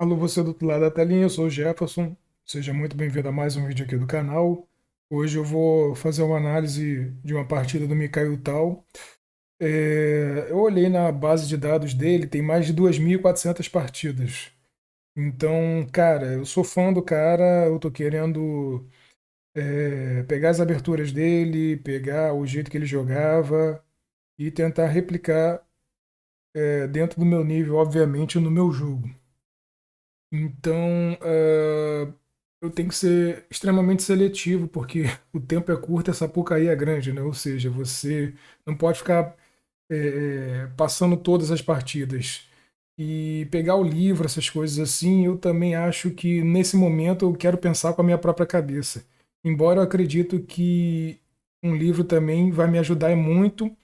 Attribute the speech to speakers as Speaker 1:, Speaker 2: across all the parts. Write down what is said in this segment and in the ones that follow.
Speaker 1: Alô, você do outro lado da telinha, eu sou o Jefferson. Seja muito bem-vindo a mais um vídeo aqui do canal. Hoje eu vou fazer uma análise de uma partida do Mikhail Tal. Eu olhei na base de dados dele, tem mais de 2.400 partidas. Então, cara, eu sou fã do cara, eu tô querendo pegar as aberturas dele, pegar o jeito que ele jogava e tentar replicar dentro do meu nível, obviamente, no meu jogo. Então, eu tenho que ser extremamente seletivo, porque o tempo é curto e essa porcaria é grande, né? Ou seja, você não pode ficar passando todas as partidas. E pegar o livro, essas coisas assim, eu também acho que nesse momento eu quero pensar com a minha própria cabeça. Embora eu acredito que um livro também vai me ajudar muito,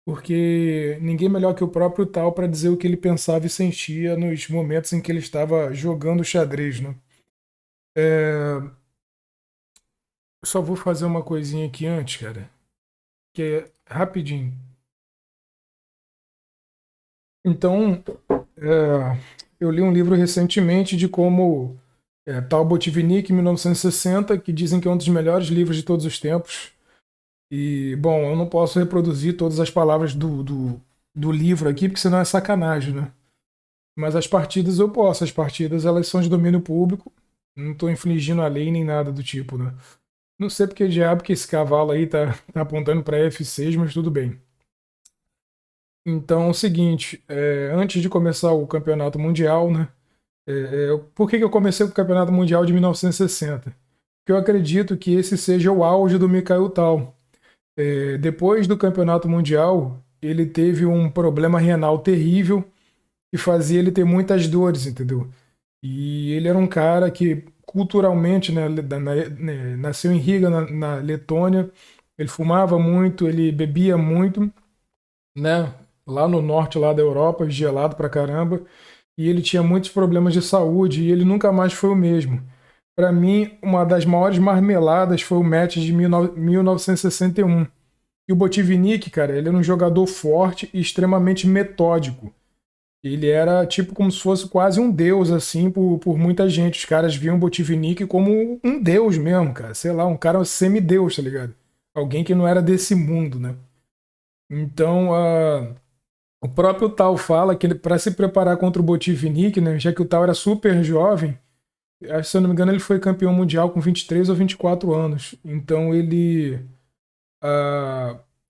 Speaker 1: porque ninguém melhor que o próprio Tal para dizer o que ele pensava e sentia nos momentos em que ele estava jogando xadrez, né? É, eu só vou fazer uma coisinha aqui antes, cara, que é rapidinho. Então, eu li um livro recentemente de como Tal Botvinnik, 1960, que dizem que é um dos melhores livros de todos os tempos. E, bom, eu não posso reproduzir todas as palavras do livro aqui, porque senão é sacanagem, né? Mas as partidas eu posso. As partidas, elas são de domínio público. Não estou infringindo a lei nem nada do tipo, né? Não sei porque diabo que esse cavalo aí tá apontando para F6, mas tudo bem. Então, é o seguinte, antes de começar o campeonato mundial, né? Por que eu comecei com o campeonato mundial de 1960? Porque eu acredito que esse seja o auge do Mikhail Tal. Depois do campeonato mundial, ele teve um problema renal terrível que fazia ele ter muitas dores, entendeu? E ele era um cara que, culturalmente, né, nasceu em Riga, na Letônia. Ele fumava muito, ele bebia muito, né? Lá no norte lá da Europa, gelado pra caramba. E ele tinha muitos problemas de saúde e ele nunca mais foi o mesmo. Para mim, uma das maiores marmeladas foi o match de 1961. E o Botvinnik, cara, ele era um jogador forte e extremamente metódico. Ele era tipo como se fosse quase um deus, assim, por muita gente. Os caras viam o Botvinnik como um deus mesmo, cara. Sei lá, um cara semideus, tá ligado? Alguém que não era desse mundo, né? Então, o próprio Tal fala que para se preparar contra o Botvinnik, né, já que o Tal era super jovem, se eu não me engano, ele foi campeão mundial com 23 ou 24 anos. Então, o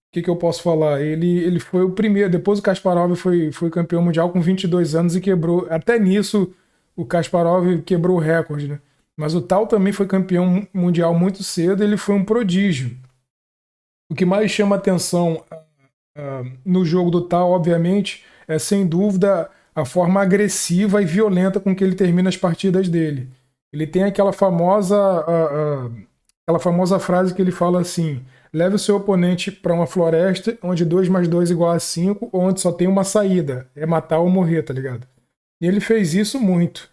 Speaker 1: que eu posso falar? Ele foi o primeiro. Depois o Kasparov foi campeão mundial com 22 anos e quebrou. Até nisso, o Kasparov quebrou o recorde, né? Mas o Tal também foi campeão mundial muito cedo. Ele foi um prodígio. O que mais chama atenção no jogo do Tal, obviamente, é sem dúvida a forma agressiva e violenta com que ele termina as partidas dele. Ele tem aquela famosa frase que ele fala assim: leve o seu oponente para uma floresta onde 2 mais 2 igual a 5, onde só tem uma saída, é matar ou morrer, tá ligado? E ele fez isso muito.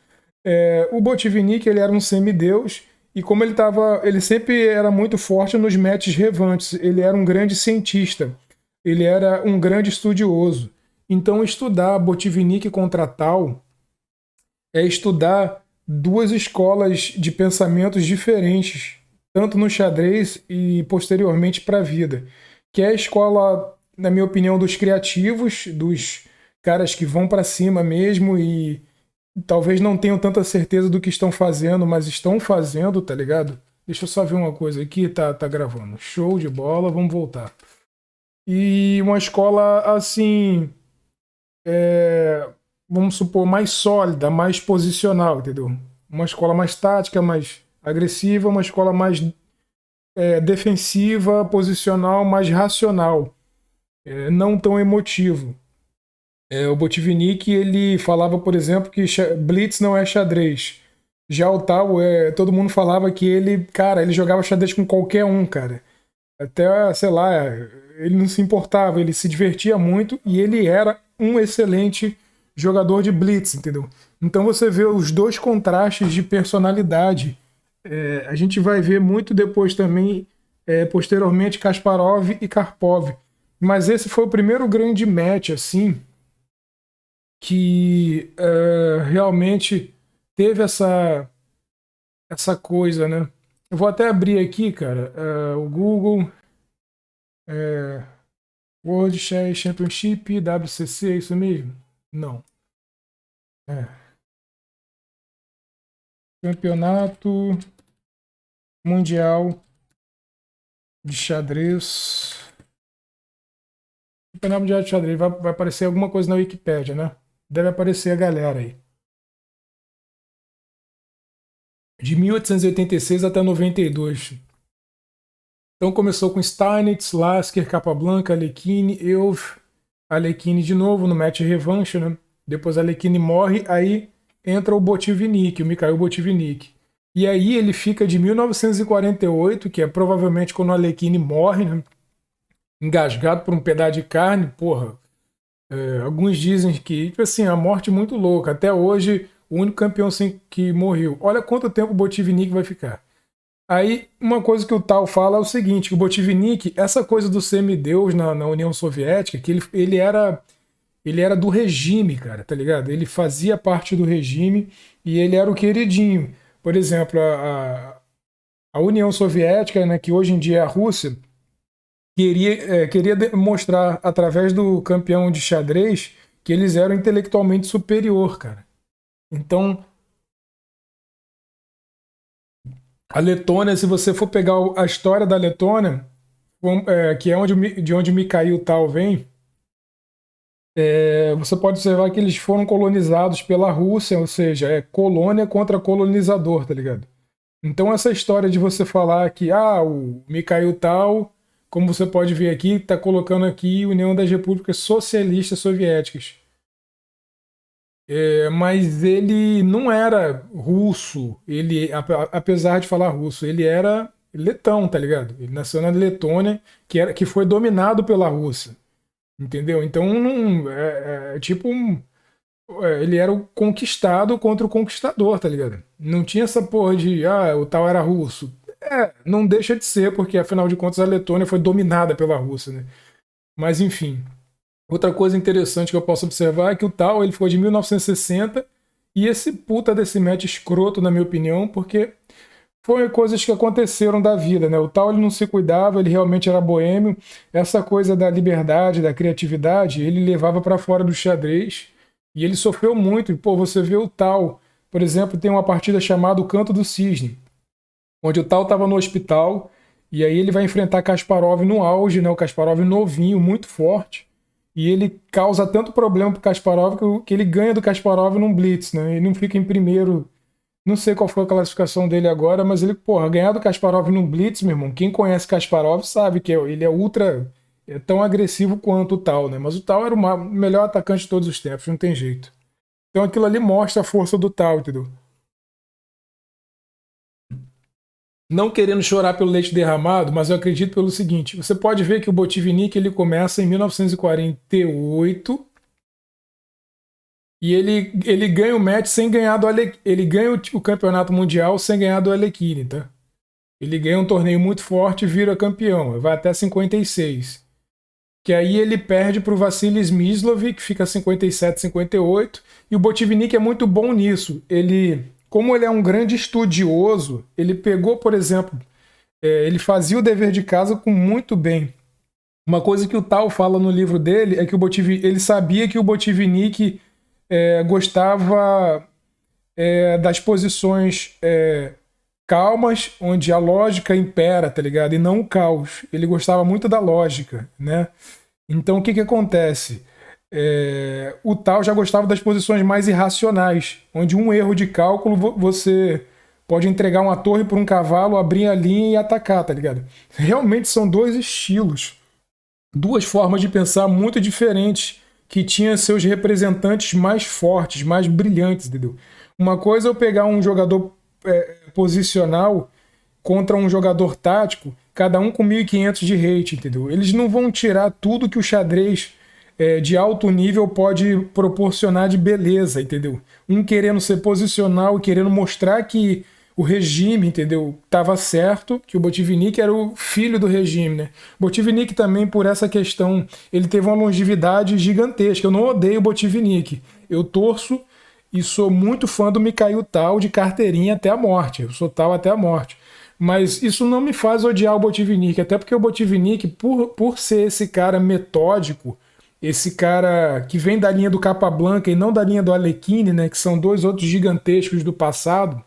Speaker 1: O Botvinnik, ele era um semideus e como ele sempre era muito forte nos matches revantes, ele era um grande cientista, ele era um grande estudioso. Então estudar Botvinnik contra Tal é estudar duas escolas de pensamentos diferentes, tanto no xadrez e posteriormente para a vida, que é a escola, na minha opinião, dos criativos, dos caras que vão para cima mesmo e talvez não tenham tanta certeza do que estão fazendo, mas estão fazendo, tá ligado? Deixa eu só ver uma coisa aqui, tá gravando. Show de bola, vamos voltar. E uma escola assim, é, vamos supor, mais sólida, mais posicional, entendeu? Uma escola mais tática, mais agressiva, uma escola mais defensiva, posicional, mais racional, não tão emotivo. O Botvinnik, ele falava, por exemplo, que Blitz não é xadrez. Já o Tal, todo mundo falava que ele, cara, ele jogava xadrez com qualquer um, cara. Até, sei lá, ele não se importava, ele se divertia muito e ele era um excelente jogador de Blitz, entendeu? Então você vê os dois contrastes de personalidade. A gente vai ver muito depois também, posteriormente, Kasparov e Karpov. Mas esse foi o primeiro grande match, assim, que realmente. teve essa coisa, né? Eu vou até abrir aqui, cara, o Google World Chess Championship, WCC, é isso mesmo? Não. Campeonato Mundial de Xadrez. Campeonato Mundial de Xadrez. Vai aparecer alguma coisa na Wikipédia, né? Deve aparecer a galera aí. De 1886 até 92. Então começou com Steinitz, Lasker, Capablanca, Alekhine, Eof, Alekhine de novo no match revanche, né? Depois Alekhine morre, aí entra o Botvinnik, o Mikhail Botvinnik. E aí ele fica de 1948, que é provavelmente quando o Alekhine morre, né? Engasgado por um pedaço de carne, porra. Alguns dizem que, tipo assim, a morte muito louca. Até hoje, o único campeão que morreu. Olha quanto tempo o Botvinnik vai ficar. Aí, uma coisa que o Tal fala é o seguinte, que o Botvinnik, essa coisa do semideus na União Soviética, que ele era do regime, cara, tá ligado? Ele fazia parte do regime e ele era o queridinho. Por exemplo, a União Soviética, né, que hoje em dia é a Rússia, queria mostrar através do campeão de xadrez que eles eram intelectualmente superior, cara. Então, a Letônia, se você for pegar a história da Letônia, que é de onde o Mikhail Tal vem, você pode observar que eles foram colonizados pela Rússia, ou seja, é colônia contra colonizador, tá ligado? Então essa história de você falar que o Mikhail Tal, como você pode ver aqui, está colocando aqui União das Repúblicas Socialistas Soviéticas. Mas ele não era russo, apesar de falar russo, ele era letão, tá ligado? Ele nasceu na Letônia, que foi dominado pela Rússia, entendeu? Então tipo ele era o conquistado contra o conquistador, tá ligado? Não tinha essa porra de o tal era russo. Não deixa de ser, porque afinal de contas a Letônia foi dominada pela Rússia, né? Mas enfim. Outra coisa interessante que eu posso observar é que o Tal ele foi de 1960 e esse puta desse match escroto, na minha opinião, porque foi coisas que aconteceram da vida, né? O Tal ele não se cuidava, ele realmente era boêmio. Essa coisa da liberdade, da criatividade, ele levava para fora do xadrez e ele sofreu muito. E, pô, você vê o Tal, por exemplo, tem uma partida chamada O Canto do Cisne, onde o Tal estava no hospital e aí ele vai enfrentar Kasparov no auge, né? O Kasparov novinho, muito forte. E ele causa tanto problema pro Kasparov que ele ganha do Kasparov num blitz, né? Ele não fica em primeiro. Não sei qual foi a classificação dele agora, mas ele, porra, ganhar do Kasparov num blitz, meu irmão. Quem conhece Kasparov sabe que ele é ultra. É tão agressivo quanto o Tal, né? Mas o Tal era o melhor atacante de todos os tempos, não tem jeito. Então aquilo ali mostra a força do Tal, entendeu? Não querendo chorar pelo leite derramado, mas eu acredito pelo seguinte: você pode ver que o Botvinnik ele começa em 1948 e ele ganha o match sem ganhar do ele ganha o campeonato mundial sem ganhar do Alekhine, tá? Ele ganha um torneio muito forte e vira campeão, vai até 56. Que aí ele perde para o Vassili Smyslov, que fica 57, 58, e o Botvinnik é muito bom nisso. Como ele é um grande estudioso, ele pegou, por exemplo, ele fazia o dever de casa com muito bem. Uma coisa que o Tal fala no livro dele é que ele sabia que o Botvinnik gostava das posições calmas, onde a lógica impera, tá ligado? E não o caos. Ele gostava muito da lógica, né? Então o que acontece? O Tal já gostava das posições mais irracionais, onde um erro de cálculo você pode entregar uma torre para um cavalo, abrir a linha e atacar, tá ligado? Realmente são dois estilos, duas formas de pensar muito diferentes, que tinham seus representantes mais fortes, mais brilhantes, entendeu? Uma coisa é eu pegar um jogador posicional contra um jogador tático, cada um com 1.500 de rate, entendeu? Eles não vão tirar tudo que o xadrez de alto nível pode proporcionar de beleza, entendeu? Um querendo ser posicional e querendo mostrar que o regime, entendeu, estava certo, que o Botvinnik era o filho do regime, né? Botvinnik também, por essa questão, ele teve uma longevidade gigantesca. Eu não odeio o Botvinnik. Eu torço e sou muito fã do Mikhail Tal de carteirinha até a morte. Eu sou Tal até a morte. Mas isso não me faz odiar o Botvinnik, até porque o Botvinnik, por ser esse cara metódico, esse cara que vem da linha do Capablanca e não da linha do Alekhine, né, que são dois outros gigantescos do passado,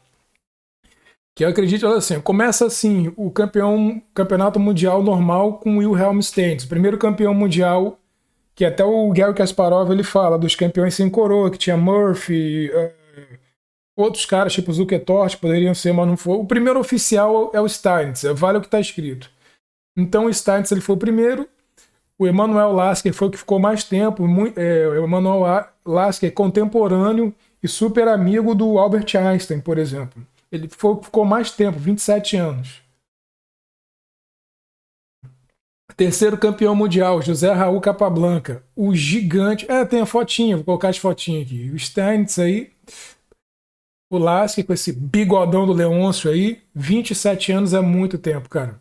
Speaker 1: que eu acredito, olha assim, começa assim, o campeonato mundial normal com o Wilhelm Stennis, primeiro campeão mundial, que até o Garry Kasparov ele fala dos campeões sem coroa, que tinha Murphy, outros caras tipo Zukertort poderiam ser, mas não foi. O primeiro oficial é o Steinitz, vale o que está escrito. Então o Steinitz ele foi o primeiro, o Emanuel Lasker foi o que ficou mais tempo, o Emanuel Lasker é contemporâneo e super amigo do Albert Einstein, por exemplo. Ele ficou mais tempo, 27 anos. Terceiro campeão mundial, José Raul Capablanca. O gigante. Tem a fotinha, vou colocar as fotinhas aqui. O Steinitz aí. O Lasker com esse bigodão do Leôncio aí. 27 anos é muito tempo, cara.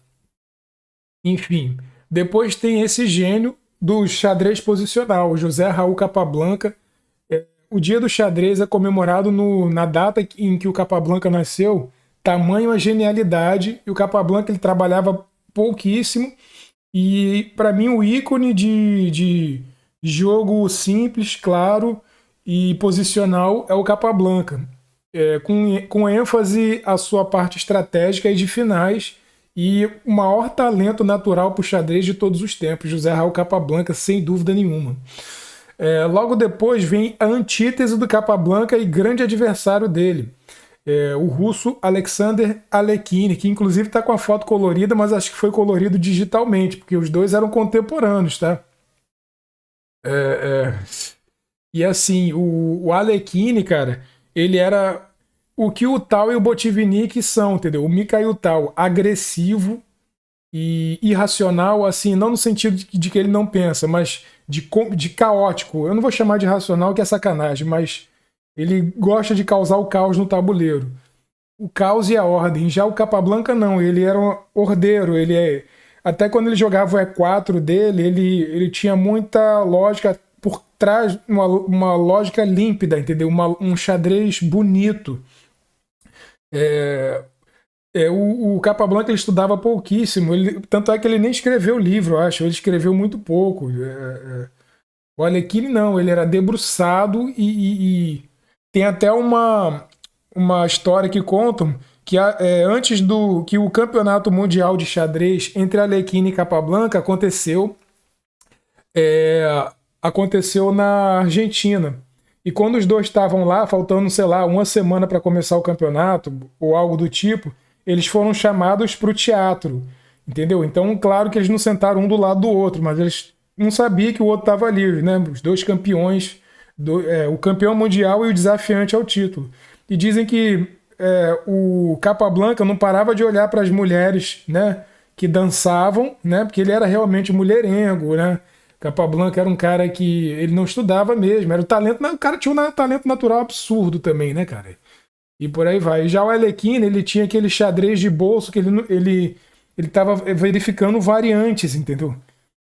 Speaker 1: Enfim. Depois tem esse gênio do xadrez posicional, o José Raul Capablanca. O dia do xadrez é comemorado na data em que o Capablanca nasceu. Tamanho a genialidade. E o Capablanca ele trabalhava pouquíssimo. E para mim o ícone de jogo simples, claro e posicional é o Capablanca, com ênfase à sua parte estratégica e de finais e o maior talento natural para o xadrez de todos os tempos, José Raul Capablanca, sem dúvida nenhuma. Logo depois vem a antítese do Capablanca e grande adversário dele, o russo Alexander Alekhine, que inclusive está com a foto colorida, mas acho que foi colorido digitalmente, porque os dois eram contemporâneos, tá? É, é. E assim, o Alekhine, cara, ele era o que o Tal e o Botvinnik são, entendeu? O Mikhail Tal, agressivo e irracional, assim, não no sentido de que ele não pensa, mas de caótico. Eu não vou chamar de racional, que é sacanagem, mas ele gosta de causar o caos no tabuleiro. O caos e a ordem. Já o Capablanca não, ele era um ordeiro, até quando ele jogava o E4 dele, ele tinha muita lógica por trás, uma lógica límpida, entendeu? Um xadrez bonito. O Capablanca ele estudava pouquíssimo, tanto é que ele nem escreveu livro, eu acho, ele escreveu muito pouco. O Alekhine não, ele era debruçado e tem até uma história que contam que antes do que o campeonato mundial de xadrez entre Alekhine e Capablanca aconteceu na Argentina. E quando os dois estavam lá, faltando, sei lá, uma semana para começar o campeonato, ou algo do tipo, eles foram chamados para o teatro, entendeu? Então, claro que eles não sentaram um do lado do outro, mas eles não sabiam que o outro estava livre, né? Os dois campeões, o campeão mundial e o desafiante ao título. E dizem que o Capablanca não parava de olhar para as mulheres, né, que dançavam, né, porque ele era realmente mulherengo, né? Capablanca era um cara que ele não estudava mesmo, era o talento, o cara tinha um talento natural absurdo também, né, cara? E por aí vai. Já o Alekhine, ele tinha aquele xadrez de bolso que ele estava verificando variantes, entendeu?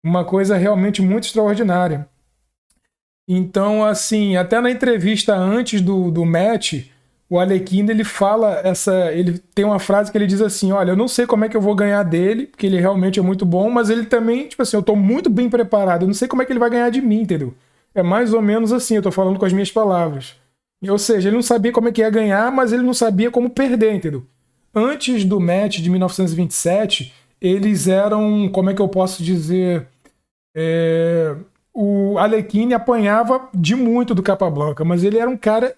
Speaker 1: Uma coisa realmente muito extraordinária. Então, assim, até na entrevista antes do match, o Alekhine ele fala ele tem uma frase que ele diz assim: olha, eu não sei como é que eu vou ganhar dele, porque ele realmente é muito bom, mas ele também, tipo assim, eu tô muito bem preparado, eu não sei como é que ele vai ganhar de mim, entendeu? É mais ou menos assim, eu tô falando com as minhas palavras. Ou seja, ele não sabia como é que ia ganhar, mas ele não sabia como perder, entendeu? Antes do match de 1927, eles eram, como é que eu posso dizer, o Alekhine apanhava de muito do Capablanca, mas ele era um cara.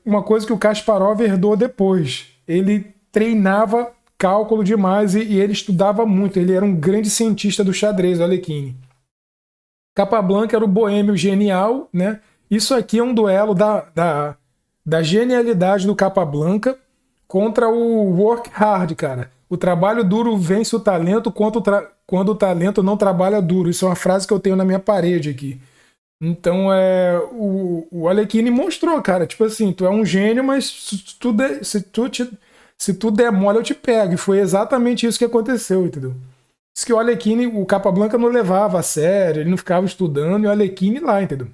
Speaker 1: Uma coisa que o Kasparov herdou depois. Ele treinava cálculo demais e ele estudava muito. Ele era um grande cientista do xadrez, o Alekhine. Capablanca era o boêmio genial, né? Isso aqui é um duelo da genialidade do Capablanca contra o work hard, cara. O trabalho duro vence o talento quando o talento não trabalha duro. Isso é uma frase que eu tenho na minha parede aqui. Então, o Alekhine mostrou, cara, tipo assim, tu é um gênio, mas se tu der mole, eu te pego. E foi exatamente isso que aconteceu, entendeu? Diz que o Alekhine, o Capablanca não levava a sério, ele não ficava estudando, e o Alekhine lá, entendeu?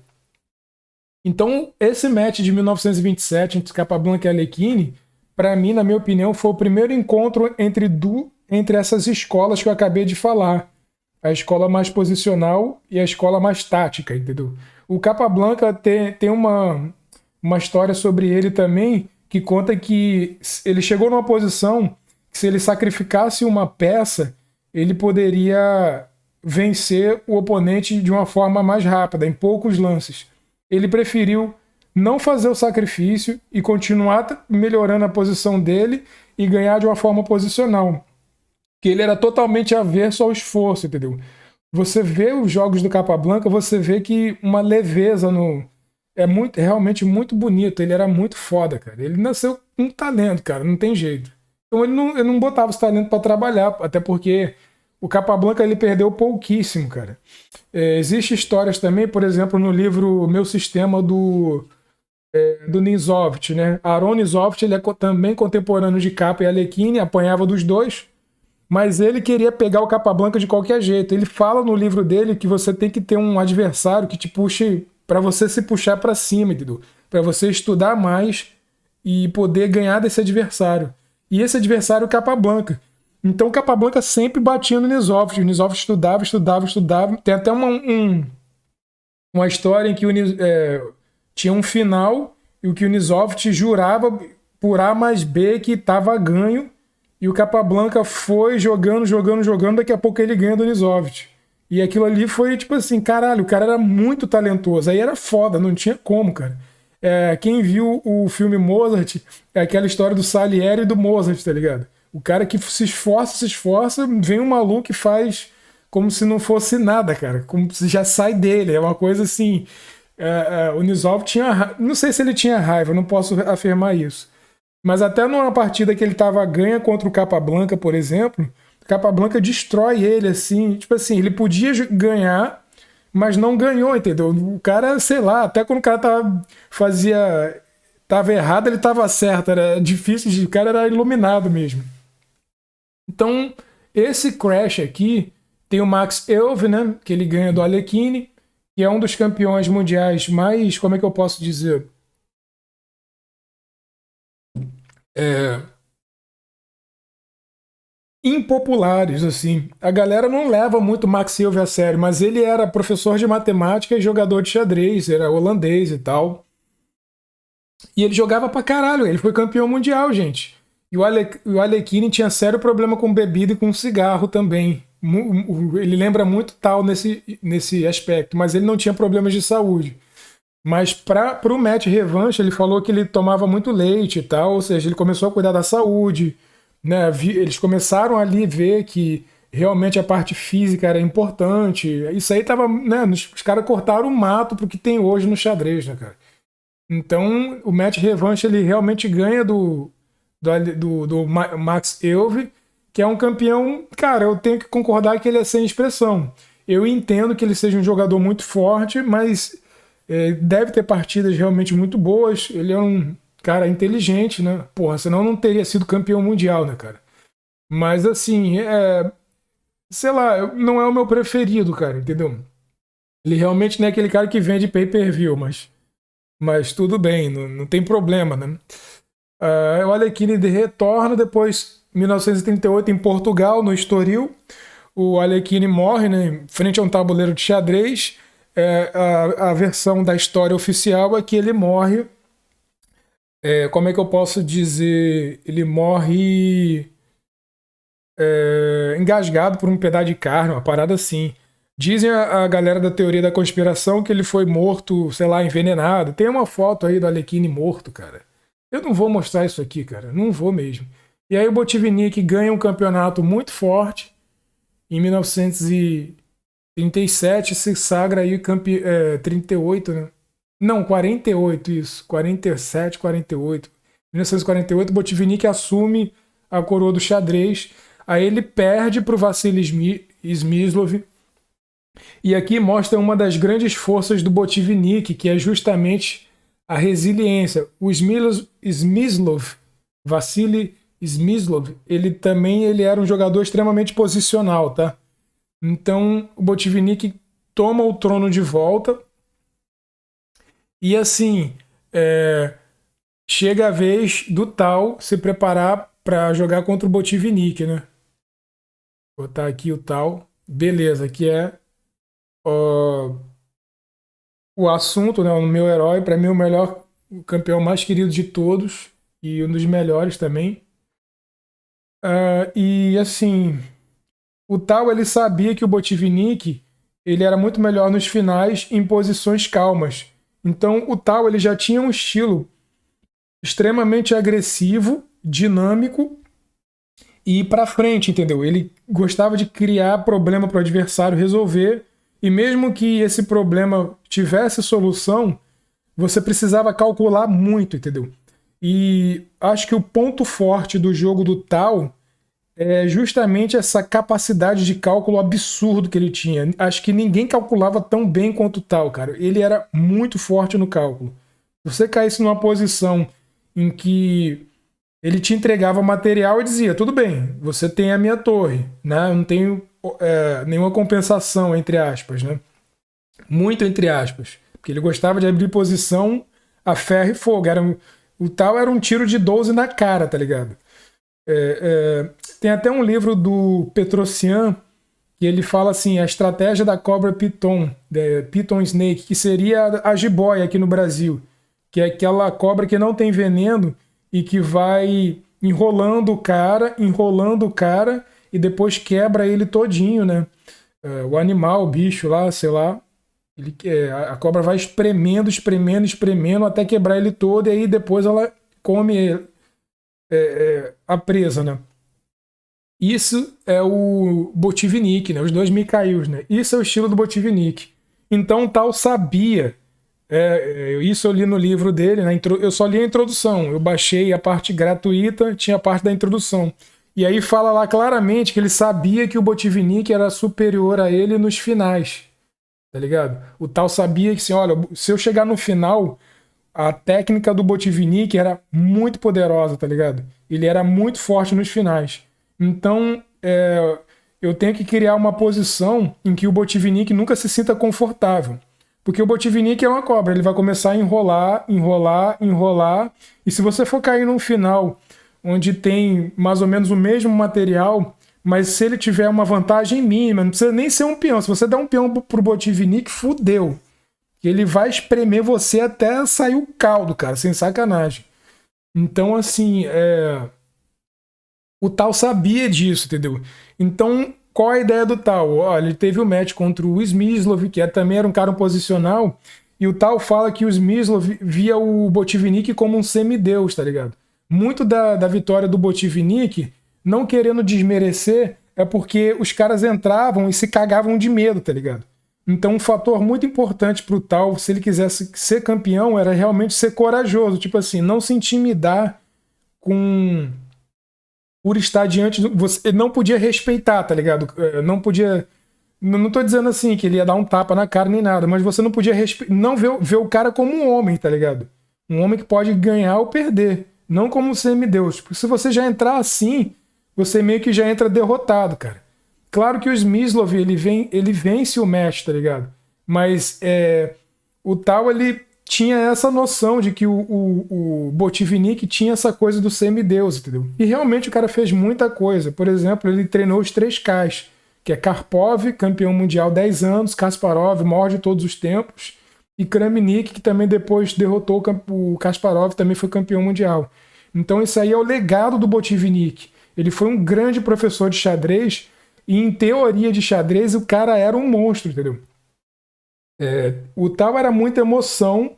Speaker 1: Então, esse match de 1927 entre Capablanca e Alekhine, para mim, na minha opinião, foi o primeiro encontro entre essas escolas que eu acabei de falar. A escola mais posicional e a escola mais tática, entendeu? O Capablanca tem uma história sobre ele também que conta que ele chegou numa posição que se ele sacrificasse uma peça, ele poderia vencer o oponente de uma forma mais rápida, em poucos lances. Ele preferiu não fazer o sacrifício e continuar melhorando a posição dele e ganhar de uma forma posicional. Que ele era totalmente averso ao esforço, entendeu? Você vê os jogos do Capablanca, você vê que uma leveza no. Realmente muito bonito. Ele era muito foda, cara. Ele nasceu com um talento, cara, não tem jeito. Então ele não botava esse talento para trabalhar, até porque o Capablanca ele perdeu pouquíssimo, cara. Existem histórias também, por exemplo, no livro Meu Sistema do Nizovic, né? Aaron Nizovic, ele é também contemporâneo de Capa e Alekhine, apanhava dos dois, mas ele queria pegar o Capablanca de qualquer jeito. Ele fala no livro dele que você tem que ter um adversário que te puxe para você se puxar para cima, entendeu? Para você estudar mais e poder ganhar desse adversário. E esse adversário é o Capablanca. Então o Capablanca sempre batia no Nizovic. O Nizovic estudava. Tem até uma história em que tinha um final e o que o Nizovic jurava por A mais B que estava ganho. E o Capablanca foi jogando, daqui a pouco ele ganha do Nizovic. E aquilo ali foi tipo assim, caralho, o cara era muito talentoso. Aí era foda, não tinha como, cara. Quem viu o filme Mozart, é aquela história do Salieri e do Mozart, tá ligado? O cara que se esforça, vem um maluco e faz como se não fosse nada, cara. Como se já sai dele. É uma coisa assim. O Nizovic tinha. Não sei se ele tinha raiva, não posso afirmar isso. Mas até numa partida que ele tava ganha contra o Capablanca, por exemplo, o Capablanca destrói ele, assim. Tipo assim, ele podia ganhar, mas não ganhou, entendeu? O cara, sei lá, até quando o cara tava errado, ele tava certo. Era difícil, o cara era iluminado mesmo. Então, esse Crash aqui tem o Max Euwe, né? Que ele ganha do Alekhine, que é um dos campeões mundiais mais, como é que eu posso dizer? Impopulares, assim. A galera não leva muito o Max Euwe a sério, mas ele era professor de matemática e jogador de xadrez, era holandês e tal. E ele jogava pra caralho, ele foi campeão mundial, gente. E o Alekhine tinha sério problema com bebida e com cigarro também. Ele lembra muito tal nesse aspecto, mas ele não tinha problemas de saúde. Mas para o match revanche, ele falou que ele tomava muito leite e tal, ou seja, ele começou a cuidar da saúde, né? Eles começaram ali a ver que realmente a parte física era importante. Isso aí tava, né? Os caras cortaram o mato pro que tem hoje no xadrez, né, cara? Então, o match revanche ele realmente ganha do Max Euwe, que é um campeão. Cara, eu tenho que concordar que ele é sem expressão. Eu entendo que ele seja um jogador muito forte, mas deve ter partidas realmente muito boas. Ele é um cara inteligente, né? Porra, senão não teria sido campeão mundial, né, cara? Mas assim, sei lá, não é o meu preferido, cara, entendeu? Ele realmente não é aquele cara que vende pay-per-view, mas tudo bem, não tem problema, né? O Alekhine retorna depois, 1938, em Portugal, no Estoril. O Alekhine morre, né, frente a um tabuleiro de xadrez. A versão da história oficial é que ele morre. Como é que eu posso dizer? Ele morre engasgado por um pedaço de carne, uma parada assim. Dizem a galera da teoria da conspiração que ele foi morto, sei lá, envenenado. Tem uma foto aí do Alekhine morto, cara. Eu não vou mostrar isso aqui, cara. Não vou mesmo. E aí o Botvinnik ganha um campeonato muito forte. Em 1937 se sagra aí 38, né? Não, 48, isso. 47, 48. Em 1948 o Botvinnik assume a coroa do xadrez. Aí ele perde para o Vassili Smyslov. E aqui mostra uma das grandes forças do Botvinnik, que é justamente a resiliência. O Smyslov, Vassili Smyslov, ele era um jogador extremamente posicional, tá? Então o Botvinnik toma o trono de volta E assim, é, chega a vez do Tal se preparar para jogar contra o Botvinnik, né? Vou botar aqui o Tal. Beleza, que é ó, o assunto, né? O meu herói, para mim, o melhor, o campeão mais querido de todos e um dos melhores também. E assim, o Tal ele sabia que o Botvinnik ele era muito melhor nos finais em posições calmas. Então o Tal ele já tinha um estilo extremamente agressivo, dinâmico e ir para frente, entendeu? Ele gostava de criar problema para o adversário resolver e mesmo que esse problema tivesse solução, você precisava calcular muito, entendeu? E acho que o ponto forte do jogo do Tal é justamente essa capacidade de cálculo absurdo que ele tinha. Acho que ninguém calculava tão bem quanto o Tal, cara. Ele era muito forte no cálculo. Se você caísse numa posição em que ele te entregava material e dizia: tudo bem, você tem a minha torre, né? Eu não tenho nenhuma compensação, entre aspas, né? Muito entre aspas. Porque ele gostava de abrir posição a ferro e fogo. O Tal era um tiro de 12 na cara, tá ligado? Tem até um livro do Petrosian que ele fala assim, a estratégia da cobra Python, Python Snake, que seria a jiboia aqui no Brasil, que é aquela cobra que não tem veneno e que vai enrolando o cara e depois quebra ele todinho, né? O animal, o bicho lá, sei lá, a cobra vai espremendo, espremendo, espremendo até quebrar ele todo e aí depois ela come a presa, né? Isso é o Botvinnik, né? Os dois Mikhails, né? Isso é o estilo do Botvinnik. Então Tal sabia. Isso eu li no livro dele, né? Eu só li a introdução. Eu baixei a parte gratuita, tinha a parte da introdução. E aí fala lá claramente que ele sabia que o Botvinnik era superior a ele nos finais. Tá ligado? O Tal sabia que, assim, olha, se eu chegar no final, a técnica do Botvinnik era muito poderosa, tá ligado? Ele era muito forte nos finais. Então, eu tenho que criar uma posição em que o Botvinnik nunca se sinta confortável. Porque o Botvinnik é uma cobra, ele vai começar a enrolar, enrolar, enrolar. E se você for cair num final onde tem mais ou menos o mesmo material, mas se ele tiver uma vantagem mínima, não precisa nem ser um peão. Se você der um peão pro Botvinnik, fudeu. Ele vai espremer você até sair o caldo, cara, sem sacanagem. Então, assim, o Tal sabia disso, entendeu? Então, qual a ideia do Tal? Olha, ele teve o match contra o Smyslov, que também era um cara posicional, e o Tal fala que o Smyslov via o Botvinnik como um semideus, tá ligado? Muito da vitória do Botvinnik, não querendo desmerecer, é porque os caras entravam e se cagavam de medo, tá ligado? Então, um fator muito importante pro Tal, se ele quisesse ser campeão, era realmente ser corajoso. Tipo assim, não se intimidar com por estar diante do, você não podia respeitar, tá ligado? Não podia. Não tô dizendo assim que ele ia dar um tapa na cara nem nada, mas você não podia não ver o cara como um homem, tá ligado? Um homem que pode ganhar ou perder, não como um semideus. Porque se você já entrar assim, você meio que já entra derrotado, cara. Claro que o Smyslov, ele vence o match, tá ligado? Mas o Tal, ele tinha essa noção de que o Botvinnik tinha essa coisa do semideus, entendeu? E realmente o cara fez muita coisa. Por exemplo, ele treinou os 3Ks, que é Karpov, campeão mundial 10 anos, Kasparov, maior de todos os tempos, e Kramnik, que também depois derrotou o Kasparov, também foi campeão mundial. Então isso aí é o legado do Botvinnik. Ele foi um grande professor de xadrez e em teoria de xadrez o cara era um monstro, entendeu? O Tal era muita emoção,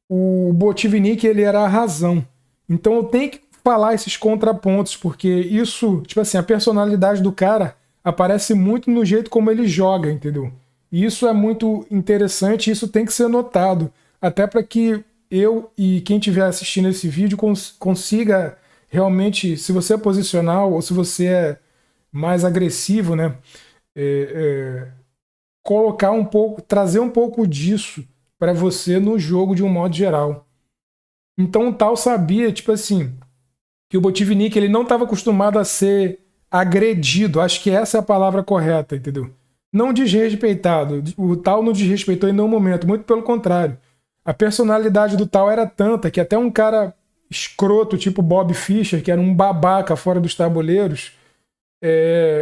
Speaker 1: o Botvinnik ele era a razão. Então eu tenho que falar esses contrapontos, porque isso, tipo assim, a personalidade do cara aparece muito no jeito como ele joga, entendeu? E isso é muito interessante, isso tem que ser notado, até para que eu e quem estiver assistindo esse vídeo consiga realmente, se você é posicional ou se você é mais agressivo, né? Colocar um pouco, trazer um pouco disso para você no jogo de um modo geral. Então o Tal sabia, tipo assim, que o Botvinnik ele não estava acostumado a ser agredido. Acho que essa é a palavra correta, entendeu? Não desrespeitado. O Tal não desrespeitou em nenhum momento, muito pelo contrário. A personalidade do Tal era tanta que até um cara escroto, tipo Bob Fischer, que era um babaca fora dos tabuleiros,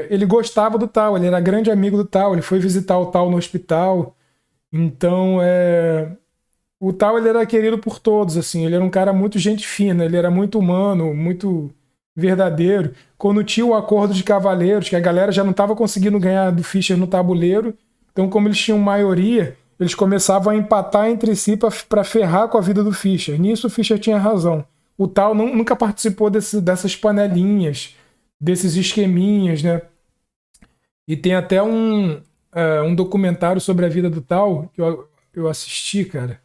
Speaker 1: ele gostava do Tal, ele era grande amigo do Tal, ele foi visitar o Tal no hospital. Então, o Tal ele era querido por todos, assim, ele era um cara muito gente fina, ele era muito humano, muito verdadeiro. Quando tinha o acordo de cavaleiros, que a galera já não estava conseguindo ganhar do Fischer no tabuleiro, então como eles tinham maioria, eles começavam a empatar entre si para ferrar com a vida do Fischer. Nisso o Fischer tinha razão. O Tal nunca participou dessas panelinhas, desses esqueminhas, né? E tem até um documentário sobre a vida do Tal que eu assisti, cara.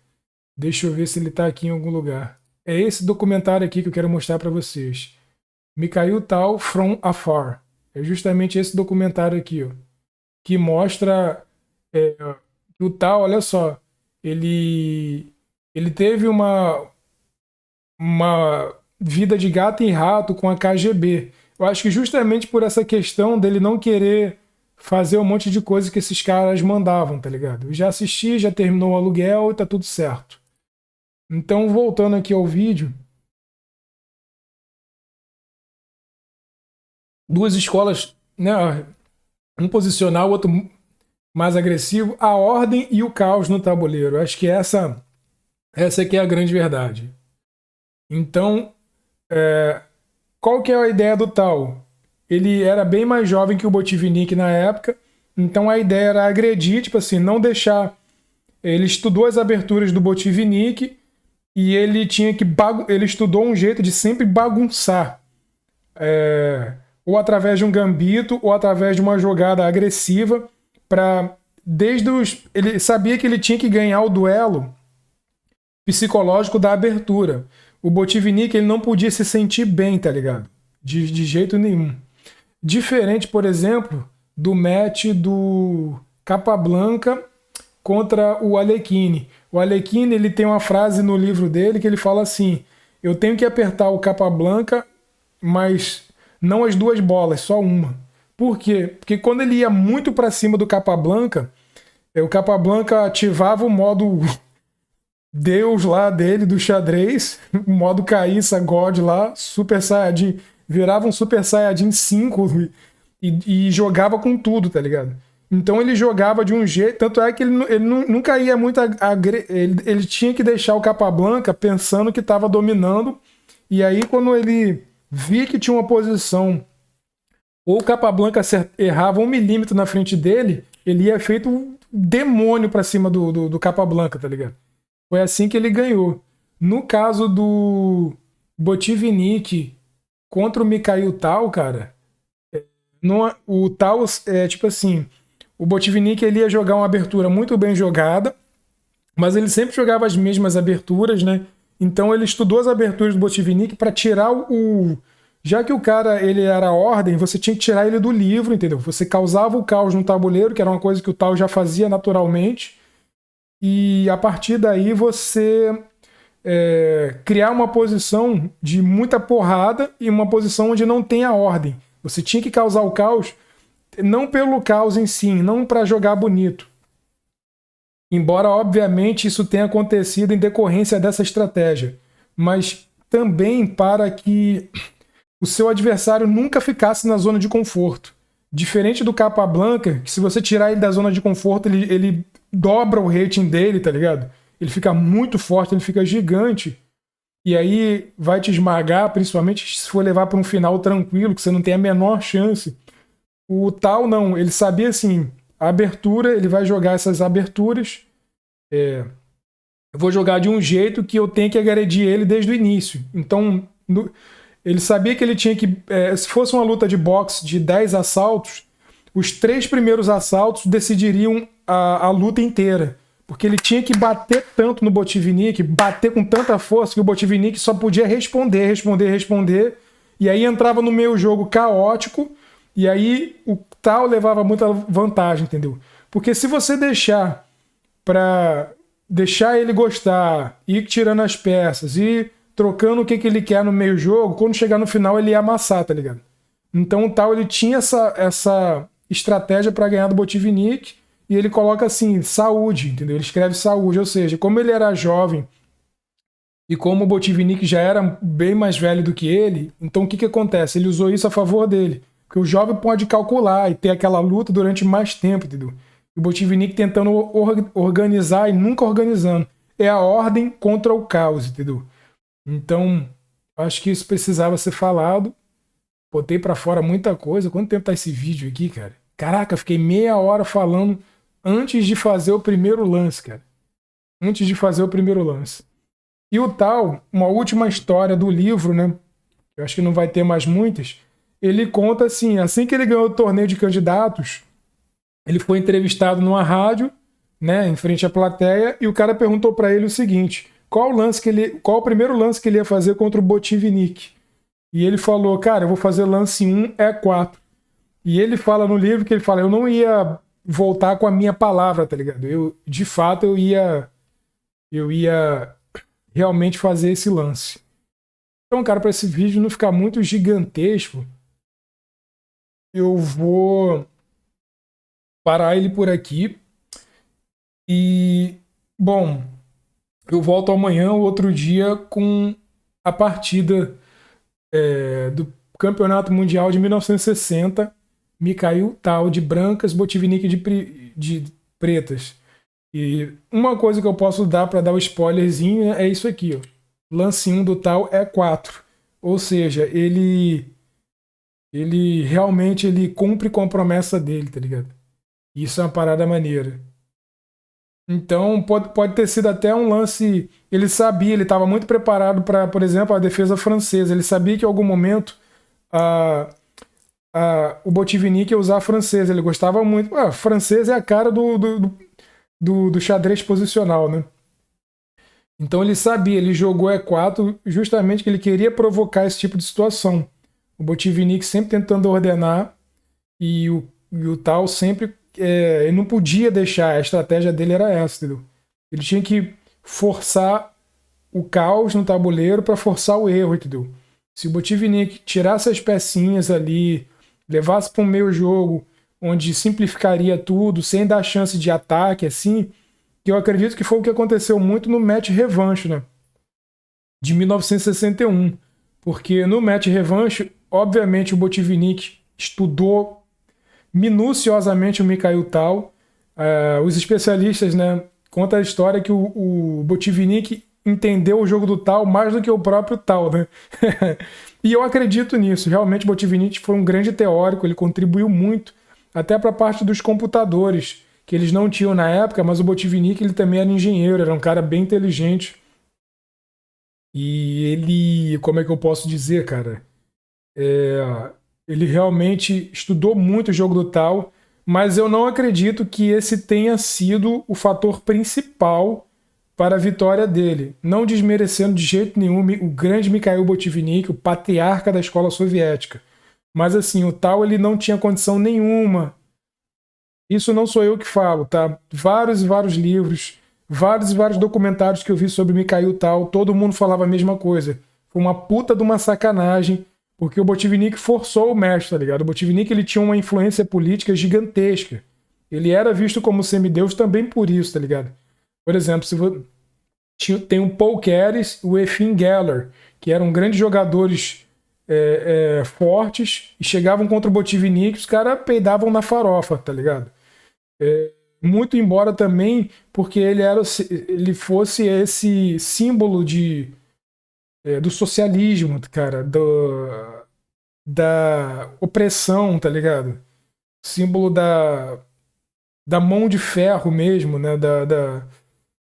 Speaker 1: Deixa eu ver se ele tá aqui em algum lugar. É esse documentário aqui que eu quero mostrar para vocês. Mikhail Tal from Afar. É justamente esse documentário aqui, ó, que mostra que o Tal, olha só, ele teve uma vida de gato e rato com a KGB. Eu acho que justamente por essa questão dele não querer fazer um monte de coisa que esses caras mandavam, tá ligado? Eu já assisti, já terminou o aluguel e tá tudo certo. Então, voltando aqui ao vídeo, duas escolas, né? Um posicional, o outro mais agressivo, a ordem e o caos no tabuleiro. Acho que essa aqui é a grande verdade. Então, qual que é a ideia do Tal? Ele era bem mais jovem que o Botvinnik na época, então a ideia era agredir, tipo assim, não deixar... Ele estudou as aberturas do Botvinnik e ele tinha que... Ele estudou um jeito de sempre bagunçar. Ou através de um gambito, ou através de uma jogada agressiva, ele sabia que ele tinha que ganhar o duelo psicológico da abertura. O Botvinnik, ele não podia se sentir bem, tá ligado? De jeito nenhum. Diferente, por exemplo, do match do Capablanca contra o Alekhine. O Alekhine, ele tem uma frase no livro dele que ele fala assim: eu tenho que apertar o Capablanca, mas não as duas bolas, só uma. Por quê? Porque quando ele ia muito para cima do Capablanca, o Capablanca ativava o modo Deus lá dele, do xadrez, o modo Caíssa God lá, Super Saiyajin, virava um Super Saiyajin 5 e jogava com tudo, tá ligado? Então ele jogava de um jeito, tanto é que ele nunca ia muito... Ele tinha que deixar o Capablanca pensando que estava dominando, e aí quando ele via que tinha uma posição, ou o Capablanca errava 1 milímetro na frente dele, ele ia feito um demônio pra cima do Capablanca, tá ligado? Foi assim que ele ganhou. No caso do Botvinnik contra o Mikhail Tal, cara, o Tal tipo assim, o Botvinnik ele ia jogar uma abertura muito bem jogada, mas ele sempre jogava as mesmas aberturas, né? Então ele estudou as aberturas do Botvinnik para tirar já que o cara ele era ordem, você tinha que tirar ele do livro, entendeu? Você causava o caos no tabuleiro, que era uma coisa que o Tal já fazia naturalmente, e a partir daí você criar uma posição de muita porrada e uma posição onde não tem a ordem. Você tinha que causar o caos, não pelo caos em si, não para jogar bonito. Embora, obviamente, isso tenha acontecido em decorrência dessa estratégia, mas também para que o seu adversário nunca ficasse na zona de conforto. Diferente do Capablanca, que se você tirar ele da zona de conforto, ele dobra o rating dele, tá ligado? Ele fica muito forte, ele fica gigante. E aí vai te esmagar, principalmente se for levar para um final tranquilo, que você não tem a menor chance. O Tal não, ele sabia assim, a abertura, ele vai jogar essas aberturas. Eu vou jogar de um jeito que eu tenho que agredir ele desde o início. Então, ele sabia que ele tinha que... se fosse uma luta de boxe de 10 assaltos, os 3 primeiros assaltos decidiriam a luta inteira. Porque ele tinha que bater tanto no Botvinnik, bater com tanta força, que o Botvinnik só podia responder. E aí entrava no meio jogo caótico, e aí o Tal levava muita vantagem, entendeu? Porque se você deixar ele gostar, ir tirando as peças, ir trocando o que ele quer no meio jogo, quando chegar no final ele ia amassar, tá ligado? Então o Tal ele tinha essa estratégia para ganhar do Botvinnik, e ele coloca assim, saúde, entendeu? Ele escreve saúde, ou seja, como ele era jovem e como o Botvinnik já era bem mais velho do que ele, então o que acontece? Ele usou isso a favor dele, porque o jovem pode calcular e ter aquela luta durante mais tempo, entendeu? O Botvinnik tentando organizar e nunca organizando. É a ordem contra o caos, entendeu? Então, acho que isso precisava ser falado. Botei pra fora muita coisa. Quanto tempo tá esse vídeo aqui, cara? Caraca, fiquei meia hora falando antes de fazer o primeiro lance, cara. Antes de fazer o primeiro lance. E o tal, uma última história do livro, né? Eu acho que não vai ter mais muitas. Ele conta assim que ele ganhou o torneio de candidatos, ele foi entrevistado numa rádio, né, em frente à plateia, e o cara perguntou pra ele o seguinte: qual o primeiro lance que ele ia fazer contra o Botvinnik? E ele falou, cara, eu vou fazer lance 1 E4. E ele fala no livro que ele fala, eu não ia voltar com a minha palavra, tá ligado? De fato, eu ia realmente fazer esse lance. Então, cara, para esse vídeo não ficar muito gigantesco, eu vou parar ele por aqui. E, bom, eu volto amanhã ou outro dia com a partida do Campeonato Mundial de 1960. Mikhail Tal de brancas, Botvinnik de pretas. E uma coisa que eu posso dar para dar o spoilerzinho é isso aqui, ó. Lance 1 do Tal é 4. Ou seja, ele realmente ele cumpre com a promessa dele, tá ligado? Isso é uma parada maneira. Então pode ter sido até um lance. Ele sabia, ele estava muito preparado para, por exemplo, a defesa francesa. Ele sabia que em algum momento o Botvinnik ia usar a francesa. Ele gostava muito. Francesa é a cara do xadrez posicional, né? Então ele sabia, ele jogou E4 justamente que ele queria provocar esse tipo de situação. O Botvinnik sempre tentando ordenar e o Tal sempre... ele não podia deixar, a estratégia dele era essa, entendeu? Ele tinha que forçar o caos no tabuleiro para forçar o erro, entendeu? Se o Botvinnik tirasse as pecinhas ali, levasse para um meio jogo, onde simplificaria tudo, sem dar chance de ataque, assim, que eu acredito que foi o que aconteceu muito no match revanche, né? De 1961. Porque no match revanche, obviamente o Botvinnik estudou minuciosamente o Mikhail Tal. Os especialistas, né, contam a história que o Botvinnik entendeu o jogo do Tal mais do que o próprio Tal, né? E eu acredito nisso. Realmente o Botvinnik foi um grande teórico, ele contribuiu muito até para a parte dos computadores, que eles não tinham na época, mas o Botvinnik ele também era engenheiro, era um cara bem inteligente. E ele, como é que eu posso dizer, cara? Ele realmente estudou muito o jogo do Tal, mas eu não acredito que esse tenha sido o fator principal para a vitória dele. Não desmerecendo de jeito nenhum o grande Mikhail Botvinnik, o patriarca da escola soviética. Mas assim, o Tal ele não tinha condição nenhuma. Isso não sou eu que falo, tá? Vários e vários livros, vários e vários documentários que eu vi sobre Mikhail Tal, todo mundo falava a mesma coisa. Foi uma puta de uma sacanagem, porque o Botvinnik forçou o mestre, tá ligado? O Botvinnik ele tinha uma influência política gigantesca. Ele era visto como semideus também por isso, tá ligado? Por exemplo, tem o Paul Keres e o Efim Geller, que eram grandes jogadores fortes, e chegavam contra o Botvinnik, os caras peidavam na farofa, tá ligado? Muito embora também porque ele fosse esse símbolo do socialismo, cara, da opressão, tá ligado? Símbolo da mão de ferro mesmo, né?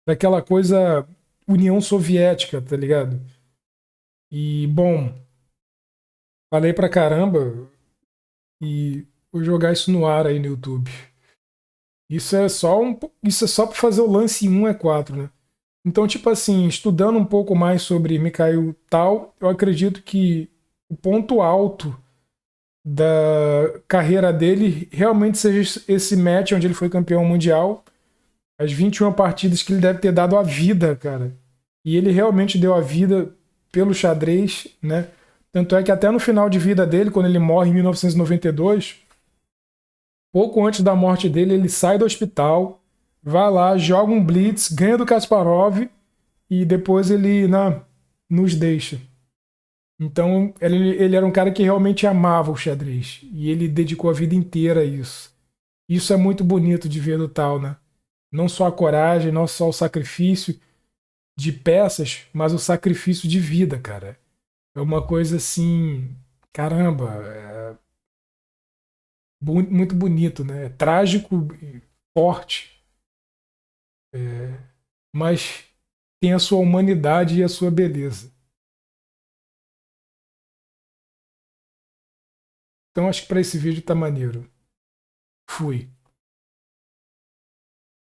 Speaker 1: Daquela coisa União Soviética, tá ligado? E, bom, falei pra caramba e vou jogar isso no ar aí no YouTube. Isso é só para fazer o lance 1 E4, né? Então, tipo assim, estudando um pouco mais sobre Mikhail Tal, eu acredito que o ponto alto da carreira dele realmente seja esse match onde ele foi campeão mundial, as 21 partidas que ele deve ter dado a vida, cara. E ele realmente deu a vida pelo xadrez, né? Tanto é que até no final de vida dele, quando ele morre em 1992, pouco antes da morte dele, ele sai do hospital, vai lá, joga um blitz, ganha do Kasparov e depois ele nos deixa. Então, ele era um cara que realmente amava o xadrez e ele dedicou a vida inteira a isso. Isso é muito bonito de ver no tal, né? Não só a coragem, não só o sacrifício de peças, mas o sacrifício de vida, cara. É uma coisa assim, caramba, muito bonito, né? É trágico, e forte, mas tem a sua humanidade e a sua beleza. Então acho que para esse vídeo tá maneiro. Fui.